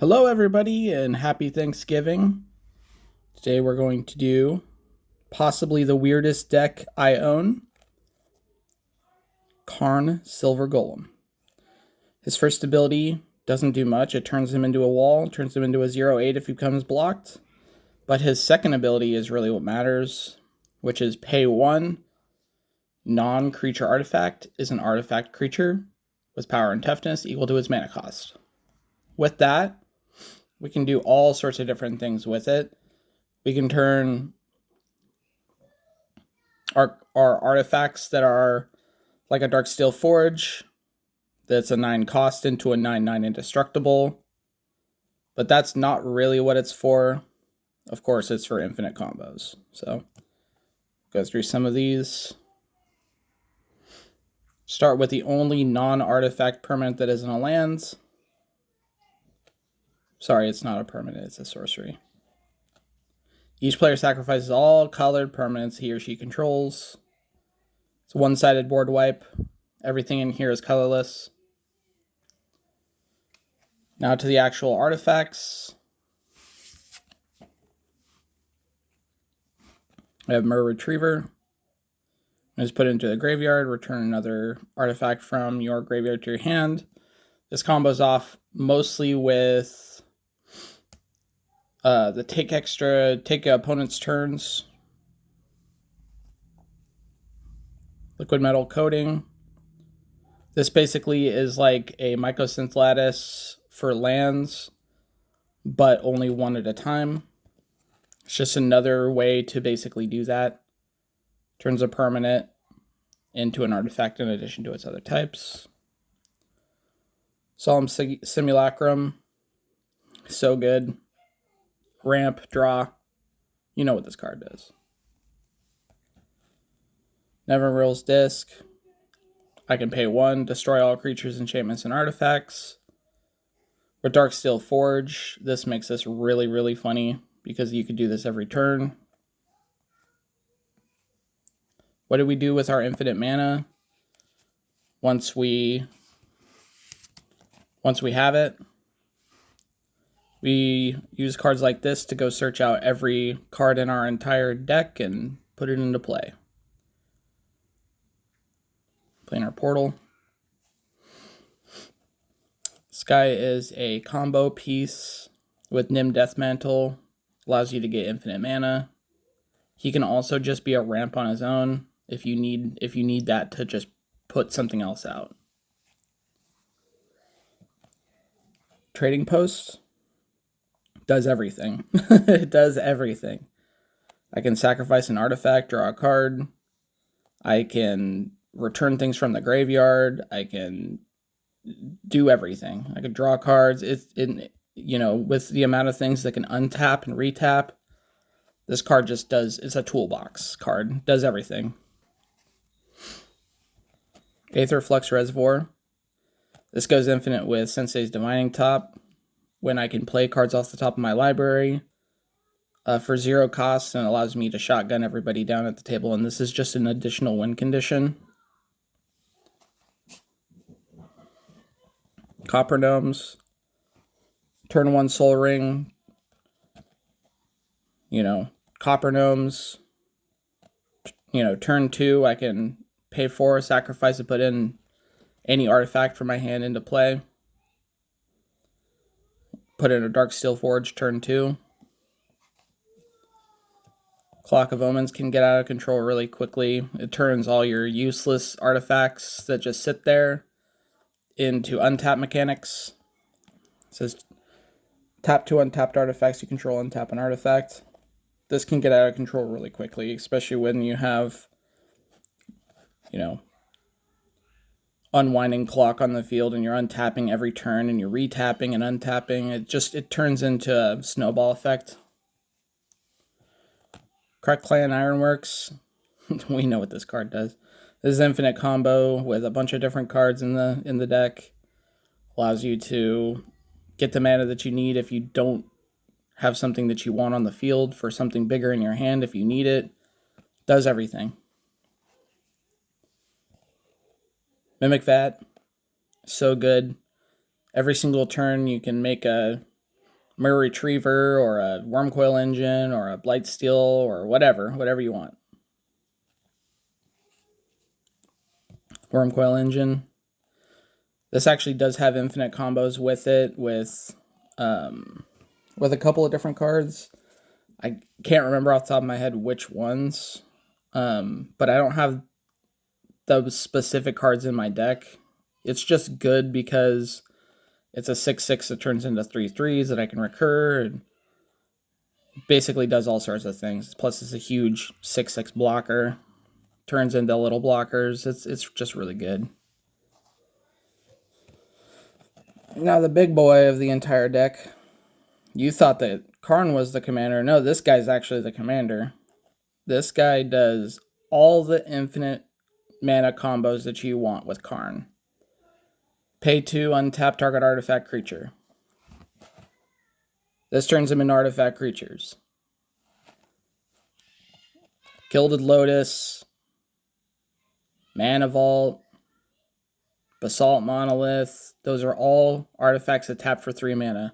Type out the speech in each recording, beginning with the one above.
Hello, everybody, and happy Thanksgiving. Today we're going to do possibly the weirdest deck I own, Karn Silver Golem. His first ability doesn't do much. It turns him into a wall, turns him into a 0/8 if he becomes blocked. But his second ability is really what matters, which is pay 1. Non-creature artifact is an artifact creature with power and toughness equal to its mana cost. With that, we can do all sorts of different things with it. We can turn our artifacts that are like a Darksteel Forge that's a 9 cost into a 9/9 indestructible. But that's not really what it's for. Of course, it's for infinite combos. So, go through some of these. Start with the only non-artifact permanent that isn't a lands. Sorry, it's not a permanent, it's a sorcery. Each player sacrifices all colored permanents he or she controls. It's a one-sided board wipe. Everything in here is colorless. Now to the actual artifacts. I have Mirror Retriever. Just put it into the graveyard, return another artifact from your graveyard to your hand. This combos off mostly with the take opponent's turns. Liquid Metal Coating. This basically is like a Mycosynth Lattice for lands, but only one at a time. It's just another way to basically do that. Turns a permanent into an artifact in addition to its other types. Solemn Simulacrum. So good. Ramp, draw. You know what this card does. Neverwheel's Disc. I can pay 1, destroy all creatures, enchantments, and artifacts. With Darksteel Forge, this makes this really, really funny because you could do this every turn. What do we do with our infinite mana? Once we have it, we use cards like this to go search out every card in our entire deck and put it into play. Planar Portal. Sky is a combo piece with Nim Deathmantle. Allows you to get infinite mana. He can also just be a ramp on his own if you need that to just put something else out. Trading Post does everything. It does everything. I can sacrifice an artifact, draw a card. I can return things from the graveyard. I can do everything. I can draw cards. With the amount of things that can untap and retap, this card just does. It's a toolbox card. Does everything. Aether Flux Reservoir. This goes infinite with Sensei's Divining Top. When I can play cards off the top of my library for 0 cost, and allows me to shotgun everybody down at the table. And this is just an additional win condition. Copper Gnomes. Turn 1 Soul Ring. Copper Gnomes. Turn 2, I can pay 4, sacrifice and put in any artifact from my hand into play. Put in a Darksteel Forge, turn 2. Clock of Omens can get out of control really quickly. It turns all your useless artifacts that just sit there into untap mechanics. It says tap 2 untapped artifacts you control, untap an artifact. This can get out of control really quickly, especially when you have, unwinding clock on the field and you're untapping every turn and you're retapping and untapping. It turns into a snowball effect. Crack Clan Ironworks. We know what this card does. This is infinite combo with a bunch of different cards in the deck. Allows you to get the mana that you need if you don't have something that you want on the field, for something bigger in your hand if you need it. Does everything. Mimic Vat. So good. Every single turn you can make a Mirror Retriever or a Wormcoil Engine or a Blightsteel or whatever you want. Wormcoil Engine. This actually does have infinite combos with it, with a couple of different cards. I can't remember off the top of my head which ones, but I don't have those specific cards in my deck. It's just good because it's a 6/6 that turns into 3/3s that I can recur, and basically does all sorts of things. Plus, it's a huge 6/6 blocker, turns into little blockers. It's just really good. Now, the big boy of the entire deck. You thought that Karn was the commander. No, this guy's actually the commander. This guy does all the infinite mana combos that you want with Karn. Pay 2, untap target artifact creature. This turns him into artifact creatures. Gilded Lotus, Mana Vault, Basalt Monolith. Those are all artifacts that tap for 3 mana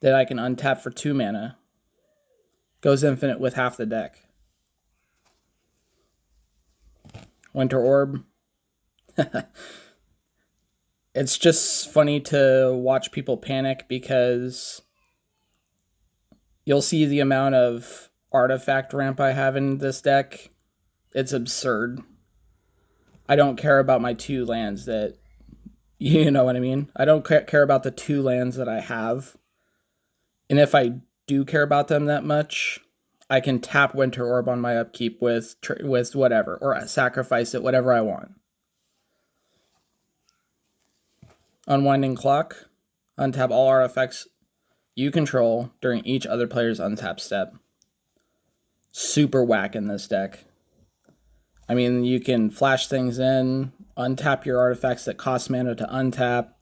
that I can untap for 2 mana. Goes infinite with half the deck. Winter Orb. It's just funny to watch people panic because you'll see the amount of artifact ramp I have in this deck. It's absurd. I don't care about my 2 lands that, you know what I mean? I don't care about the 2 lands that I have. And if I do care about them that much, I can tap Winter Orb on my upkeep with whatever, or sacrifice it, whatever I want. Unwinding Clock. Untap all artifacts you control during each other player's untap step. Super whack in this deck. I mean, you can flash things in, untap your artifacts that cost mana to untap.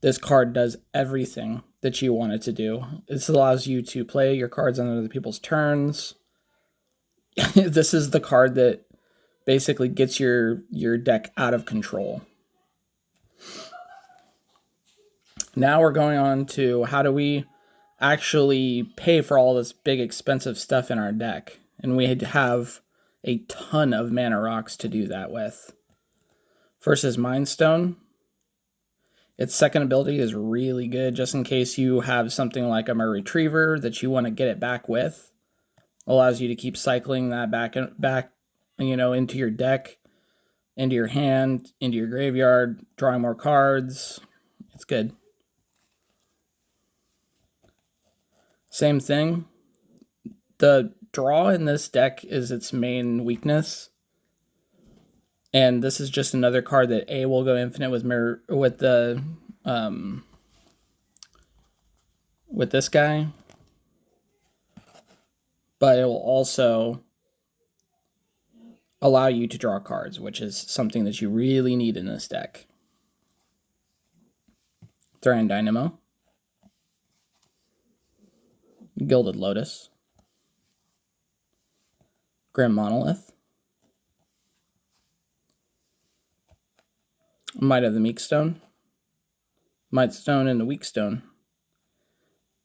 This card does everything that you want it to do. This allows you to play your cards on other people's turns. This is the card that basically gets your deck out of control. Now we're going on to how do we actually pay for all this big expensive stuff in our deck. And we have a ton of mana rocks to do that with. First is Mind Stone. Its second ability is really good just in case you have something like a Mirror Retriever that you want to get it back with. Allows you to keep cycling that back, into your deck, into your hand, into your graveyard, drawing more cards. It's good. Same thing. The draw in this deck is its main weakness. And this is just another card that will go infinite with this guy. But it will also allow you to draw cards, which is something that you really need in this deck. Thorian Dynamo. Gilded Lotus. Grim Monolith. Might of the Meek Stone. Might Stone and the Weak Stone.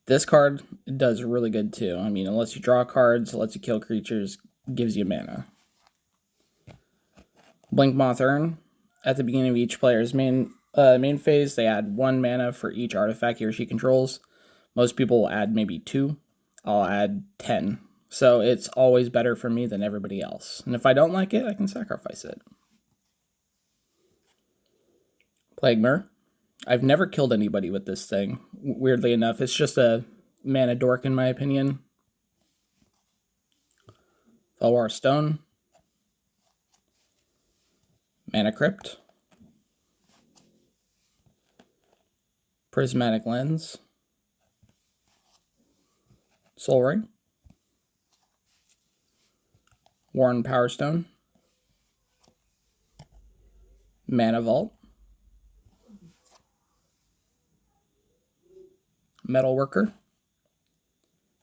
This card does really good too. I mean, it lets you draw cards, it lets you kill creatures, gives you mana. Blink Moth Urn. At the beginning of each player's main phase, they add 1 mana for each artifact he or she controls. Most people will add maybe 2. I'll add 10. So it's always better for me than everybody else. And if I don't like it, I can sacrifice it. Plague Mirror. I've never killed anybody with this thing, weirdly enough. It's just a mana dork in my opinion. Felwar Stone. Mana Crypt. Prismatic Lens. Soul Ring. Worn Power Stone. Mana Vault. Metal Worker.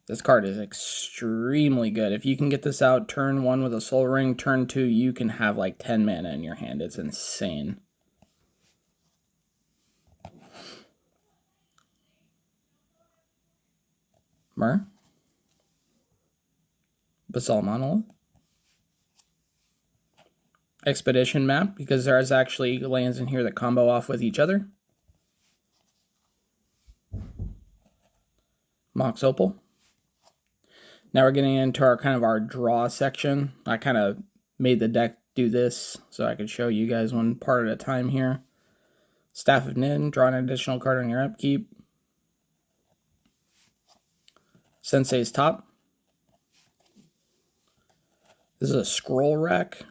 This card is extremely good. If you can get this out turn 1 with a Soul Ring, turn 2 you can have like 10 mana in your hand. It's insane. Myr, Basalt Monolith, Expedition Map, because there's actually lands in here that combo off with each other. Mox Opal. Now we're getting into our draw section. I kind of made the deck do this so I could show you guys one part at a time here. Staff of Nin, draw an additional card on your upkeep. Sensei's Top. This is a scroll rack.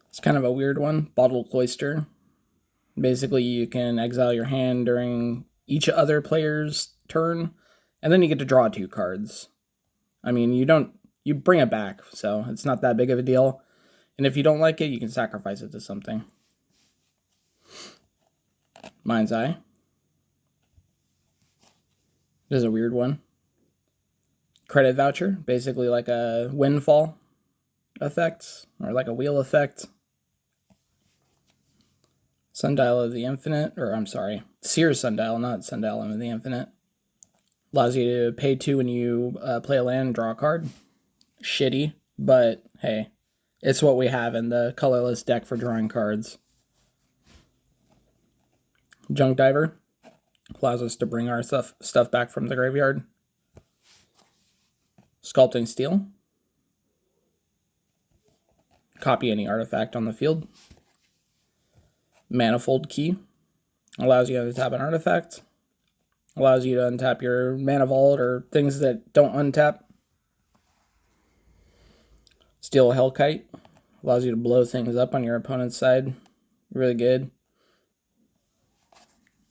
It's kind of a weird one. Bottled Cloister. Basically, you can exile your hand during each other player's turn, and then you get to draw 2 cards. I mean, you bring it back, so it's not that big of a deal. And if you don't like it, you can sacrifice it to something. Mind's Eye. This is a weird one. Credit Voucher, basically like a windfall effect, or like a wheel effect. Sundial of the Infinite, or I'm sorry, Seer's Sundial, not Sundial of the Infinite. Allows you to pay 2 when you play a land and draw a card. Shitty, but hey, it's what we have in the colorless deck for drawing cards. Junk Diver allows us to bring our stuff back from the graveyard. Sculpting Steel. Copy any artifact on the field. Manifold Key. Allows you to untap an artifact. Allows you to untap your Mana Vault or things that don't untap. Steel Hellkite. Allows you to blow things up on your opponent's side. Really good.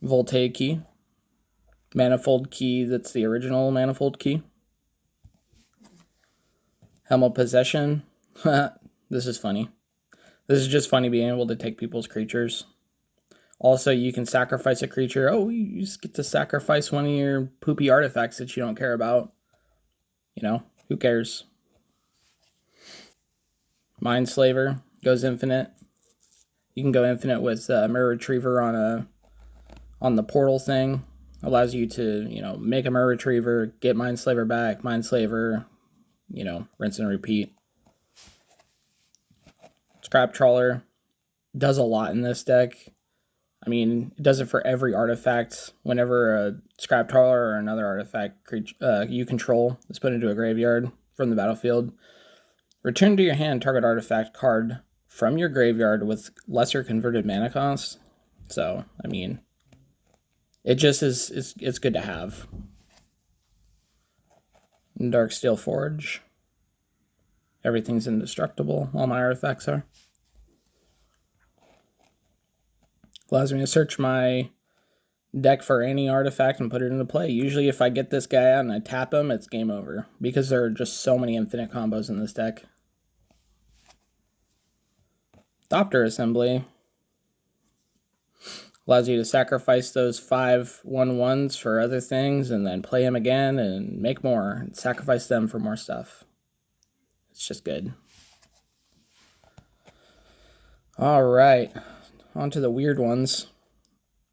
Voltaic Key. Manifold Key, that's the original Manifold Key. Helm of Possession. This is funny. This is just funny being able to take people's creatures. Also, you can sacrifice a creature. Oh, you just get to sacrifice one of your poopy artifacts that you don't care about. You know, who cares? Mindslaver goes infinite. You can go infinite with Mirror Retriever on the portal thing. Allows you to, you know, make a Mirror Retriever, get Mindslaver back, Mindslaver, you know, rinse and repeat. Scrap Trawler does a lot in this deck. I mean, it does it for every artifact. Whenever a Scrap Trawler or another artifact you control is put into a graveyard from the battlefield, return to your hand target artifact card from your graveyard with lesser converted mana cost. So, I mean, it just is, it's good to have. Darksteel Forge. Everything's indestructible. All my artifacts are. Allows me to search my deck for any artifact and put it into play. Usually if I get this guy out and I tap him, it's game over. Because there are just so many infinite combos in this deck. Thopter Assembly. Allows you to sacrifice those 5 1/1s for other things and then play them again and make more. And sacrifice them for more stuff. It's just good. Alright, on to the weird ones.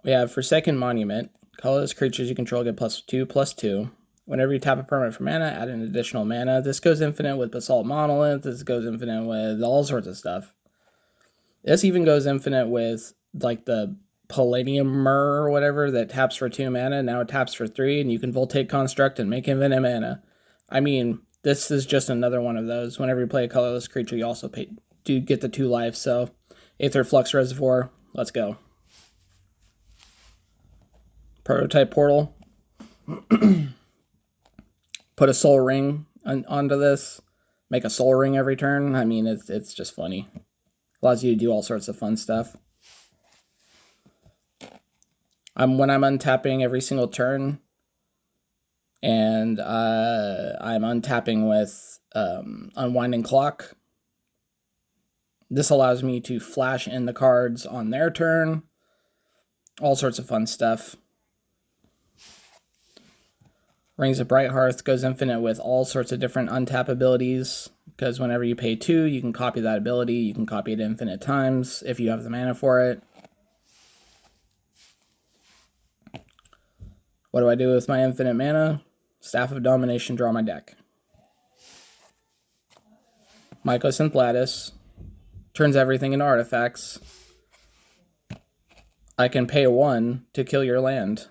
We have Forsaken Monument. Colorless creatures you control get +2/+2. Whenever you tap a permanent for mana, add an additional mana. This goes infinite with Basalt Monolith. This goes infinite with all sorts of stuff. This even goes infinite with like the Palladium Myr or whatever that taps for 2 mana. Now it taps for 3 and you can Voltaic Construct and make infinite mana. I mean, this is just another one of those. Whenever you play a colorless creature, you also do get the 2 life. So, Aether Flux Reservoir, let's go. Prototype Portal. Put a Soul Ring onto this. Make a Soul Ring every turn. I mean, it's just funny. Allows you to do all sorts of fun stuff. When I'm untapping every single turn, and I'm untapping with Unwinding Clock. This allows me to flash in the cards on their turn. All sorts of fun stuff. Rings of Brighthearth goes infinite with all sorts of different untap abilities, because whenever you pay 2, you can copy that ability. You can copy it infinite times if you have the mana for it. What do I do with my infinite mana? Staff of Domination, draw my deck. Mycosynth Lattice turns everything into artifacts. I can pay 1 to kill your land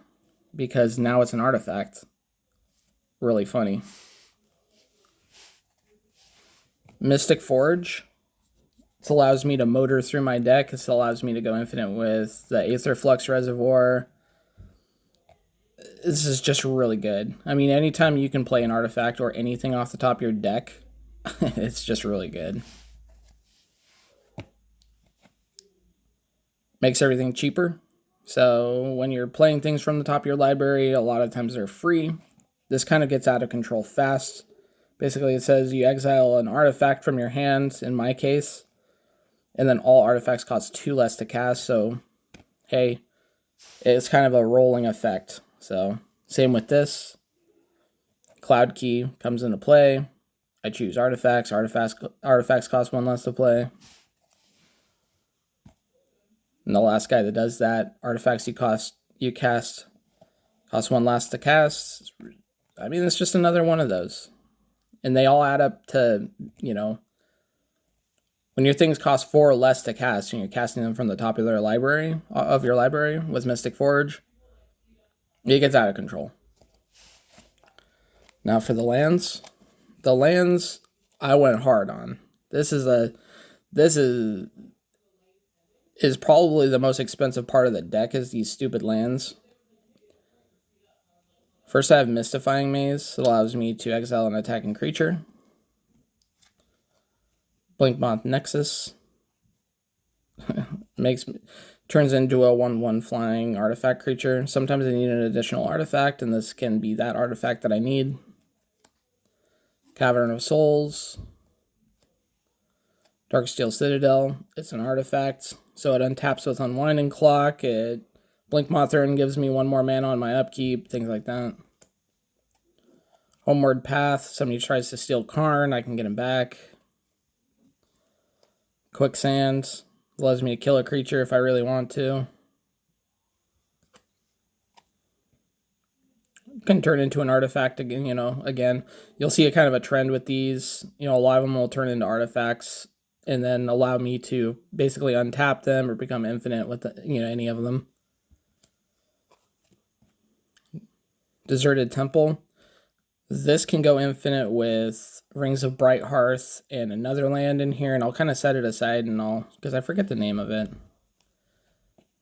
because now it's an artifact. Really funny. Mystic Forge. This allows me to motor through my deck. This allows me to go infinite with the Aether Flux Reservoir. This is just really good. I mean, anytime you can play an artifact or anything off the top of your deck, it's just really good. Makes everything cheaper. So when you're playing things from the top of your library, a lot of times they're free. This kind of gets out of control fast. Basically, it says you exile an artifact from your hand, in my case, and then all artifacts cost 2 less to cast. So, hey, it's kind of a rolling effect. So, same with this. Cloud Key comes into play. I choose artifacts. Artifacts cost 1 less to play. And the last guy that does that, artifacts you cast cost 1 less to cast. I mean, it's just another one of those. And they all add up to, you know, when your things cost 4 less to cast and you're casting them from the top of your library with Mystic Forge, it gets out of control. Now for the lands I went hard on. This is probably the most expensive part of the deck, is these stupid lands. First, I have Mystifying Maze. It allows me to exile an attacking creature. Blinkmoth Nexus turns into a 1/1 flying artifact creature. Sometimes I need an additional artifact, and this can be that artifact that I need. Cavern of Souls. Darksteel Citadel. It's an artifact, so it untaps with Unwinding Clock. Blinkmoth Urn gives me 1 more mana on my upkeep, things like that. Homeward Path. Somebody tries to steal Karn, I can get him back. Quicksand allows me to kill a creature if I really want to. Can turn into an artifact again, again. You'll see a kind of a trend with these. A lot of them will turn into artifacts and then allow me to basically untap them or become infinite with any of them. Deserted Temple. This can go infinite with Rings of Bright Hearth and another land in here, and I'll kind of set it aside because I forget the name of it.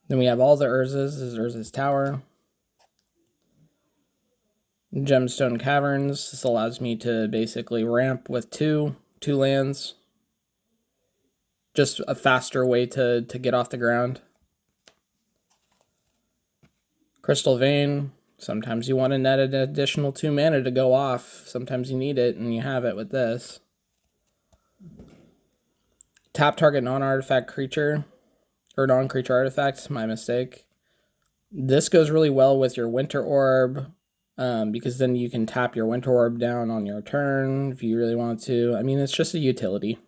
Then we have all the Urzas. This is Urza's Tower. Gemstone Caverns. This allows me to basically ramp with two lands. Just a faster way to get off the ground. Crystal Vein. Sometimes you want to net an additional 2 mana to go off. Sometimes you need it, and you have it with this. Tap target non-artifact creature, or non-creature artifact, my mistake. This goes really well with your Winter Orb, because then you can tap your Winter Orb down on your turn if you really want to. I mean, it's just a utility.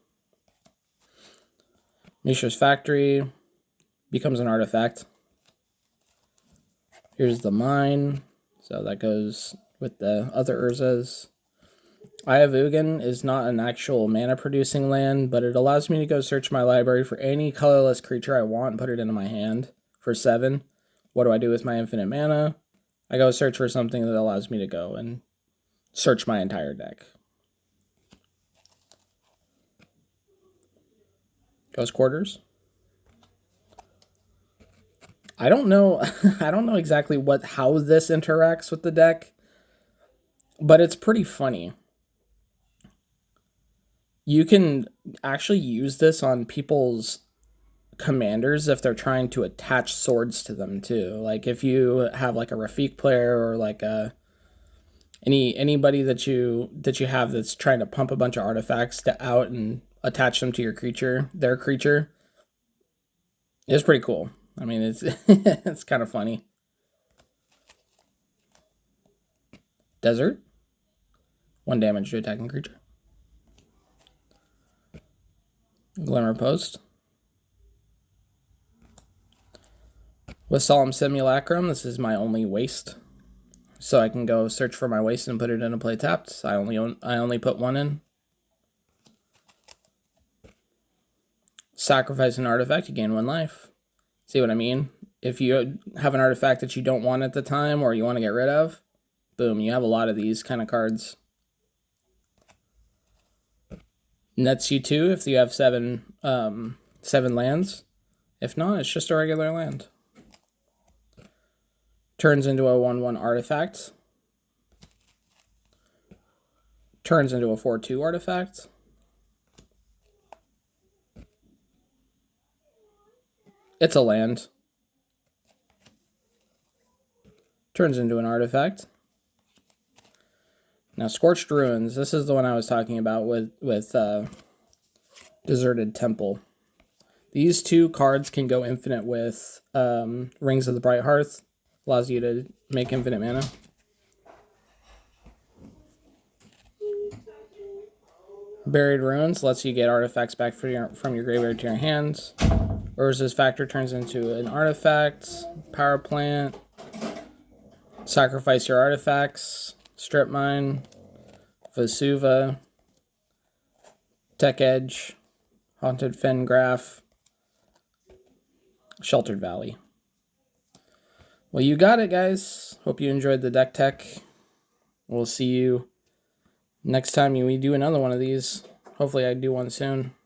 Mishra's Factory becomes an artifact. Here's the Mine, so that goes with the other Urzas. Eye of Ugin is not an actual mana-producing land, but it allows me to go search my library for any colorless creature I want and put it into my hand for 7. What do I do with my infinite mana? I go search for something that allows me to go and search my entire deck. Ghost Quarters. I don't know exactly how this interacts with the deck, but it's pretty funny. You can actually use this on people's commanders if they're trying to attach swords to them too. Like if you have like a Rafik player or like anybody that you have that's trying to pump a bunch of artifacts out and attach them to your creature, their creature. It's pretty cool. I mean, it's it's kind of funny. Desert. 1 damage to attacking creature. Glimmer Post. With Solemn Simulacrum, this is my only waste. so I can go search for my waste and put it in a play tapped. I only put one in. Sacrifice an artifact, you gain 1 life. See what I mean? If you have an artifact that you don't want at the time or you want to get rid of, boom, you have a lot of these kind of cards. Nets you 2 if you have 7 lands. If not, it's just a regular land. Turns into a 1/1 artifact. Turns into a 4/2 artifact. It's a land. Turns into an artifact. Now, Scorched Ruins. This is the one I was talking about with Deserted Temple. These 2 cards can go infinite with Rings of the Bright Hearth. Allows you to make infinite mana. Buried Ruins lets you get artifacts back from your graveyard to your hands. Urza's Factor turns into an artifact. Power Plant. Sacrifice your artifacts. Strip Mine. Vesuva. Tech Edge. Haunted Fen Graph. Sheltered Valley. Well, you got it, guys. Hope you enjoyed the deck tech. We'll see you next time we do another one of these. Hopefully I do one soon.